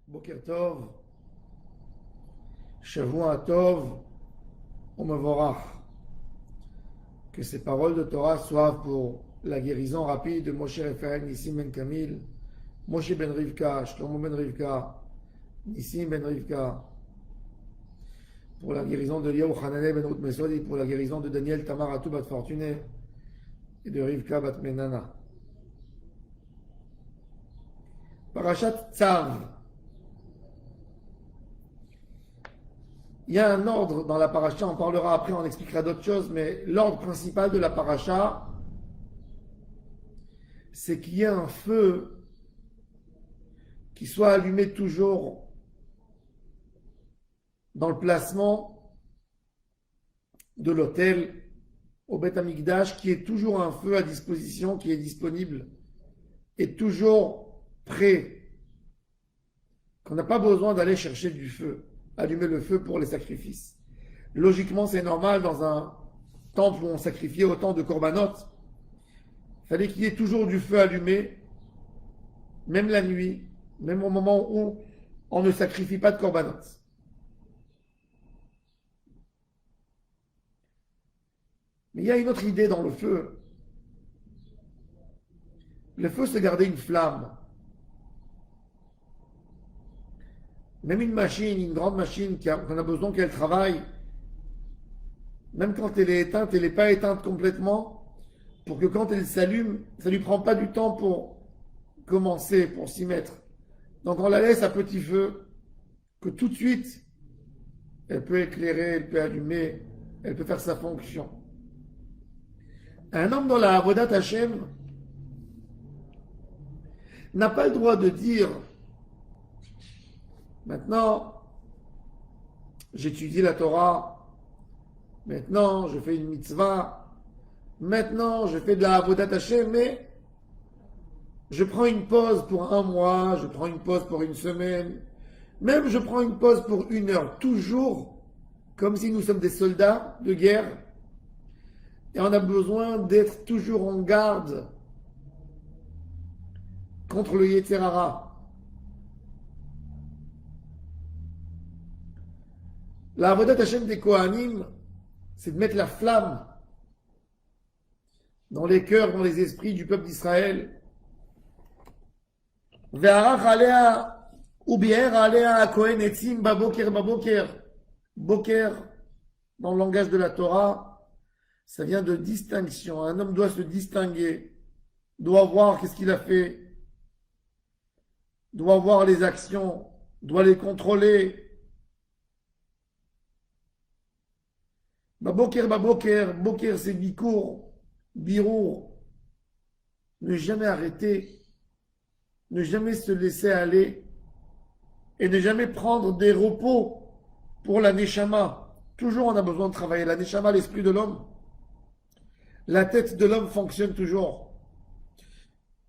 Boker Tov, Shavua Tov, Umevorach. Que ces paroles de Torah soient pour la guérison rapide de Moshe Raphaël, Nissim Ben Kamil, Moshe Ben Rivka, Shlomo Ben Rivka, Nissim Ben Rivka, pour la guérison de Liaou Hananel Ben Ruth Mesodi, pour la guérison de Daniel Tamar Atou Bat Fortuné et de Rivka Bat Menana. Parashat Tzav. Il y a un ordre dans la paracha, on parlera après, on expliquera d'autres choses, mais l'ordre principal de la paracha, c'est qu'il y ait un feu qui soit allumé toujours dans le placement de l'autel au Beth Amikdash, qui est toujours un feu à disposition, qui est disponible, et toujours prêt, qu'on n'a pas besoin d'aller chercher du feu, allumer le feu pour les sacrifices. Logiquement, c'est normal dans un temple où on sacrifiait autant de korbanot. Il fallait qu'il y ait toujours du feu allumé, même la nuit, même au moment où on ne sacrifie pas de korbanot. Mais il y a une autre idée dans le feu. Le feu, c'est garder une flamme. Même une machine, une grande machine qu'on a besoin qu'elle travaille, même quand elle est éteinte, elle n'est pas éteinte complètement, pour que quand elle s'allume, ça ne lui prend pas du temps pour commencer, pour s'y mettre. Donc on la laisse à petit feu, que tout de suite, elle peut éclairer, elle peut allumer, elle peut faire sa fonction. Un homme dans la Avodat Hashem n'a pas le droit de dire maintenant j'étudie la Torah, maintenant je fais une mitzvah, maintenant je fais de la Avodat Hashem, mais je prends une pause pour un mois, je prends une pause pour une semaine, même je prends une pause pour 1 heure, toujours comme si nous sommes des soldats de guerre et on a besoin d'être toujours en garde contre le Yetzer Hara. La Avodat Hashem des Kohanim, c'est de mettre la flamme dans les cœurs, dans les esprits du peuple d'Israël. Ve'arach alea ubi'er alea kohen etzim baboker baboker. Boker, dans le langage de la Torah, ça vient de distinction. Un homme doit se distinguer, doit voir qu'est-ce qu'il a fait, doit voir les actions, doit les contrôler. Baboker, baboker, boker c'est bikour, birour. Ne jamais arrêter, ne jamais se laisser aller et ne jamais prendre des repos pour la neshama. Toujours on a besoin de travailler. La neshama, l'esprit de l'homme, la tête de l'homme fonctionne toujours.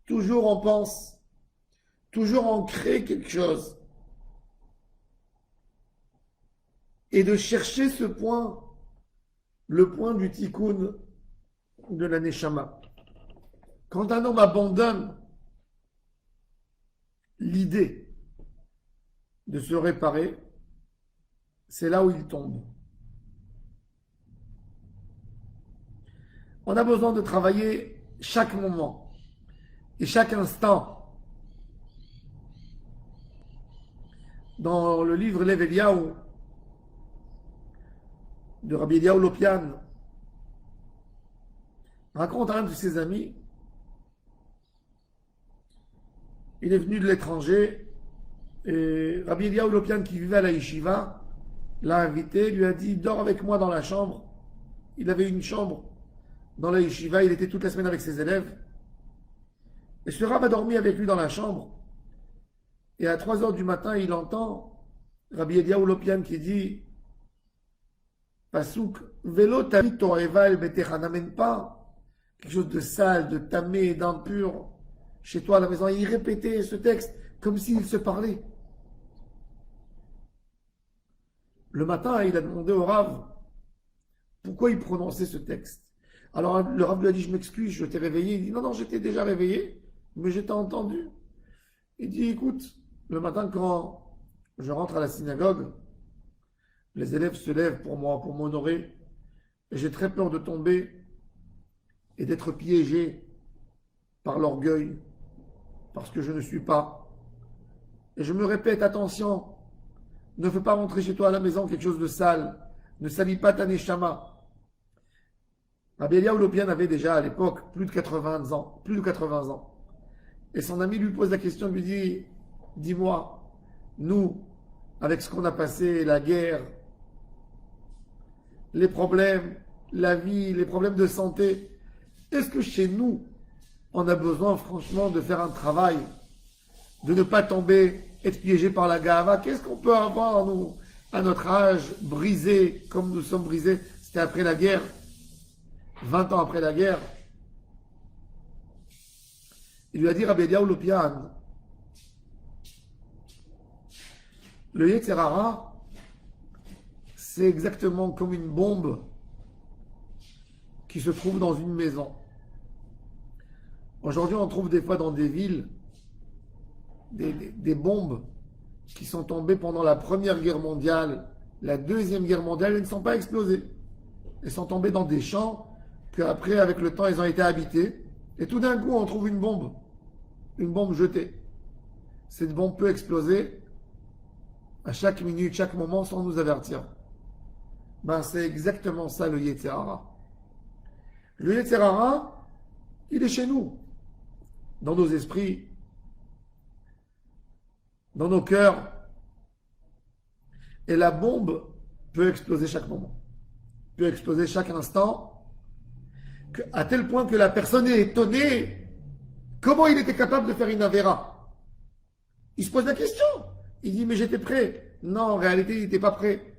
Toujours on pense, toujours on crée quelque chose. Et de chercher ce point, le point du tikkun de la neshama. Quand un homme abandonne l'idée de se réparer, c'est là où il tombe. On a besoin de travailler chaque moment et chaque instant. Dans le livre Lev Eliyahu de Rabbi Eliyahu Lopian, raconte à un de ses amis, il est venu de l'étranger et Rabbi Eliyahu Lopian qui vivait à la yeshiva l'a invité, lui a dit dors avec moi dans la chambre. Il avait une chambre dans la yeshiva, il était toute la semaine avec ses élèves. Et ce Rav a dormi avec lui dans la chambre. Et à 3 heures du matin, il entend Rabbi Eliyahu Lopian qui dit Pasuk, Velo tamid toreva el betecha, n'amène pas quelque chose de sale, de tamé, d'impur chez toi à la maison. Et il répétait ce texte comme s'il se parlait. Le matin, il a demandé au Rav pourquoi il prononçait ce texte. Alors le Rav lui a dit je m'excuse, je t'ai réveillé. Il dit non, j'étais déjà réveillé, mais je t'ai entendu. Il dit écoute, le matin quand je rentre à la synagogue, les élèves se lèvent pour moi, pour m'honorer, et j'ai très peur de tomber et d'être piégé par l'orgueil, parce que je ne suis pas. Et je me répète, attention, ne fais pas rentrer chez toi à la maison quelque chose de sale, ne salis pas ta neshama. Rabbi Eliyahu Lopian avait déjà à l'époque plus de 80 ans, plus de 80 ans. Et son ami lui pose la question, lui dit, dis-moi, nous, avec ce qu'on a passé, la guerre, les problèmes, la vie, les problèmes de santé, est-ce que chez nous, on a besoin franchement de faire un travail, de ne pas tomber, être piégé par la gava? Qu'est-ce qu'on peut avoir, nous, à notre âge, brisé, comme nous sommes brisés? C'était après la guerre, 20 ans après la guerre. Il lui a dit, Rabbi Eliyahu Lopian, le Yetzer Hara, c'est exactement comme une bombe qui se trouve dans une maison. Aujourd'hui, on trouve des fois dans des villes des bombes qui sont tombées pendant la Première Guerre mondiale, la Deuxième Guerre mondiale, elles ne sont pas explosées. Elles sont tombées dans des champs qu'après, avec le temps, elles ont été habités. Et tout d'un coup, on trouve une bombe jetée. Cette bombe peut exploser à chaque minute, chaque moment, sans nous avertir. Ben, c'est exactement ça le Yetzer Hara. Le Yetzer Hara, il est chez nous, dans nos esprits, dans nos cœurs. Et la bombe peut exploser chaque moment, peut exploser chaque instant, à tel point que la personne est étonnée. Comment il était capable de faire une avéra? Il se pose la question. Il dit, mais j'étais prêt. Non, en réalité, il n'était pas prêt.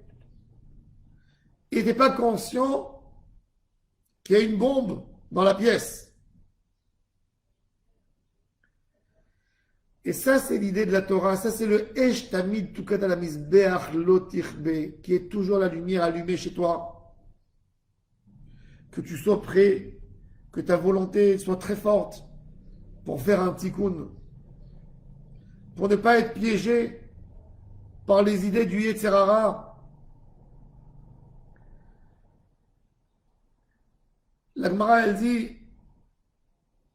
Il n'était pas conscient qu'il y a une bombe dans la pièce. Et ça, c'est l'idée de la Torah. Ça, c'est le Esh Tamid Tukat ala Mizbeach Lo Tichbe, qui est toujours la lumière allumée chez toi. Que tu sois prêt, que ta volonté soit très forte pour faire un tikkun, pour ne pas être piégé par les idées du Yetzer Hara. La Gemara, elle dit,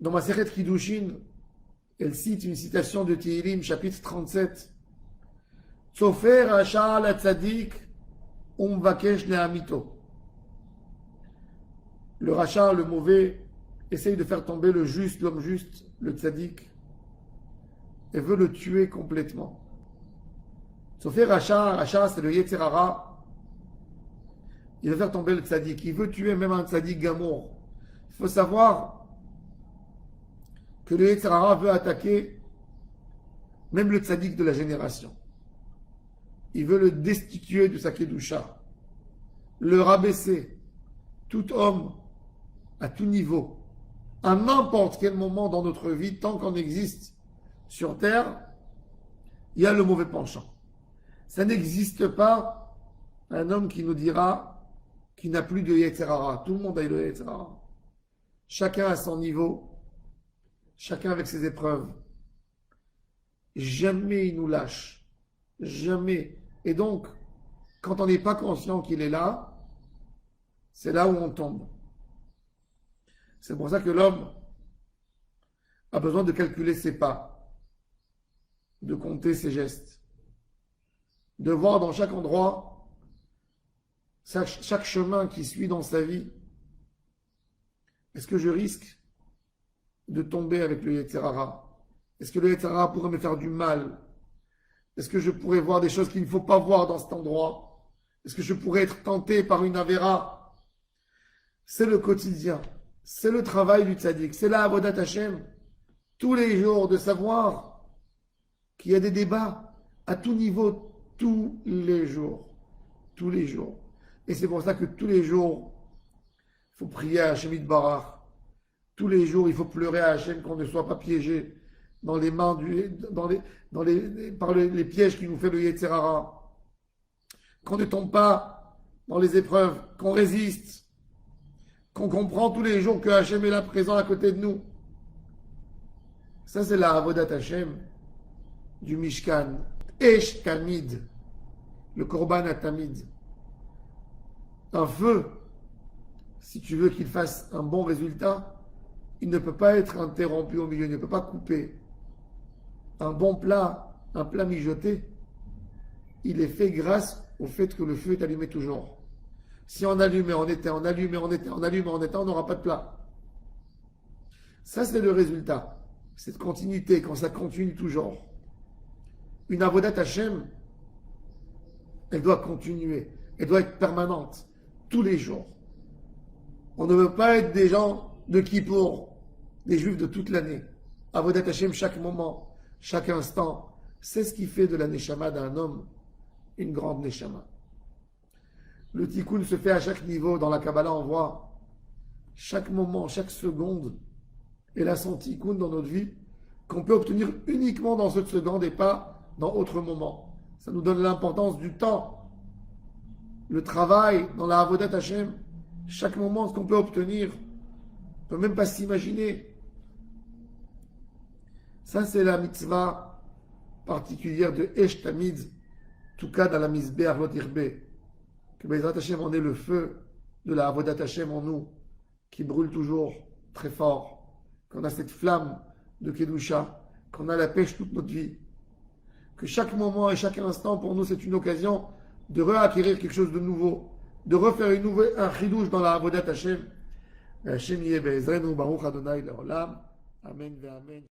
dans ma Masechet Kiddushin, elle cite une citation de Tehillim, chapitre 37. Tzofer Rasha la Tzadik Umvakesh Lehamito. Le Rasha, le mauvais, essaye de faire tomber le juste, l'homme juste, le Tzadik, et veut le tuer complètement. Tzofer Rasha, c'est le Yetzer Hara. Il veut faire tomber le Tzadik. Il veut tuer même un Tzadik Gamour. Il faut savoir que le Yetzer Hara veut attaquer même le Tzadik de la génération. Il veut le destituer de sa Kedusha, le rabaisser. Tout homme, à tout niveau, à n'importe quel moment dans notre vie, tant qu'on existe sur Terre, il y a le mauvais penchant. Ça n'existe pas un homme qui nous dira qu'il n'a plus de Yetzer Hara. Tout le monde a le Yetzer Hara. Chacun à son niveau, chacun avec ses épreuves. Jamais il nous lâche. Jamais. Et donc, quand on n'est pas conscient qu'il est là, c'est là où on tombe. C'est pour ça que l'homme a besoin de calculer ses pas, de compter ses gestes, de voir dans chaque endroit, chaque chemin qui suit dans sa vie. Est-ce que je risque de tomber avec le Yetzer Hara? Est-ce que le Yetzer Hara pourrait me faire du mal? Est-ce que je pourrais voir des choses qu'il ne faut pas voir dans cet endroit? Est-ce que je pourrais être tenté par une avéra? C'est le quotidien. C'est le travail du tzaddik. C'est la avodat Hashem. Tous les jours de savoir qu'il y a des débats à tout niveau, tous les jours. Tous les jours. Et c'est pour ça que tous les jours, il faut prier à Hashem Yitbarach. Tous les jours, il faut pleurer à Hashem qu'on ne soit pas piégé dans les mains par les pièges qui nous fait le Yetzer Hara. Qu'on ne tombe pas dans les épreuves, qu'on résiste, qu'on comprend tous les jours que Hashem est là présent à côté de nous. Ça, c'est la Avodat Hashem du Mishkan. Esh Tamid, le Korban Tamid. Un feu, si tu veux qu'il fasse un bon résultat, il ne peut pas être interrompu au milieu, il ne peut pas couper. Un bon plat, un plat mijoté, il est fait grâce au fait que le feu est allumé toujours. Si on allume et on éteint, on allume et on éteint, on allume et on éteint, on n'aura pas de plat. Ça, c'est le résultat. Cette continuité, quand ça continue toujours. Une avodat Hashem, elle doit continuer. Elle doit être permanente, tous les jours. On ne veut pas être des gens de Kippour, des juifs de toute l'année. Avodat Hashem, chaque moment, chaque instant. C'est ce qui fait de la neshama d'un homme une grande neshama. Le tikkun se fait à chaque niveau. Dans la Kabbalah, on voit chaque moment, chaque seconde. Et là, son tikkun dans notre vie, qu'on peut obtenir uniquement dans cette seconde et pas dans autre moment. Ça nous donne l'importance du temps. Le travail dans la Avodat Hashem, chaque moment, ce qu'on peut obtenir, on ne peut même pas s'imaginer. Ça, c'est la mitzvah particulière de Esh Tamid, en tout cas dans la Mizbeach Lot Irbe. Que Bezrat Hashem, on ait le feu de la Avodat Hashem en nous, qui brûle toujours très fort. Qu'on a cette flamme de Kedusha, qu'on a la pêche toute notre vie. Que chaque moment et chaque instant, pour nous, c'est une occasion de réacquérir quelque chose de nouveau, de refaire un chidouche dans la Avodat Hashem. Hashem yeh be'ezrenu, Baruch Adonai le'olam. Amen ve'amen.